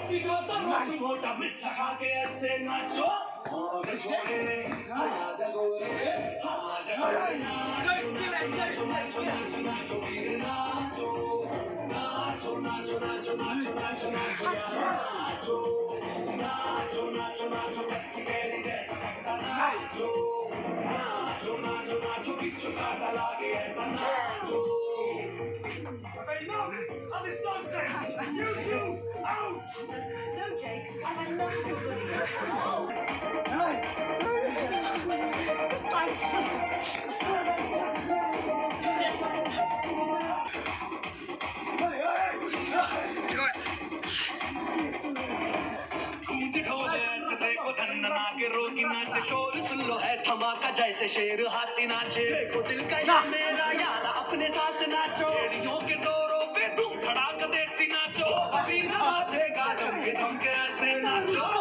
जो तो मोटा मिर्चा खा के ऐसे नाचो छोरे हाँ जगोरे हाँ जगोरे नाचो नाचो नाचो नाचो वीर नाचो नाचो नाचो नाचो नाचो नाचो नाचो नाचो नाचो नाचो कच्ची कैरी जैसा लगता नाचो नाचो नाचो नाचो बिच्छू काटा लागे ऐसा नाचो Enough of this nonsense! You two, out! No, Jake, I've had enough of your bloody रोकी नाचे शोर सुन लो है धमाका जैसे शेर हाथी नाचे देखो दिल का ये मेरा यार अपने साथ नाचो एड़ियों के जोरों पे तुम धड़ाक देसी नाचो अभी ना बाधेगा जम के ऐसे नाचो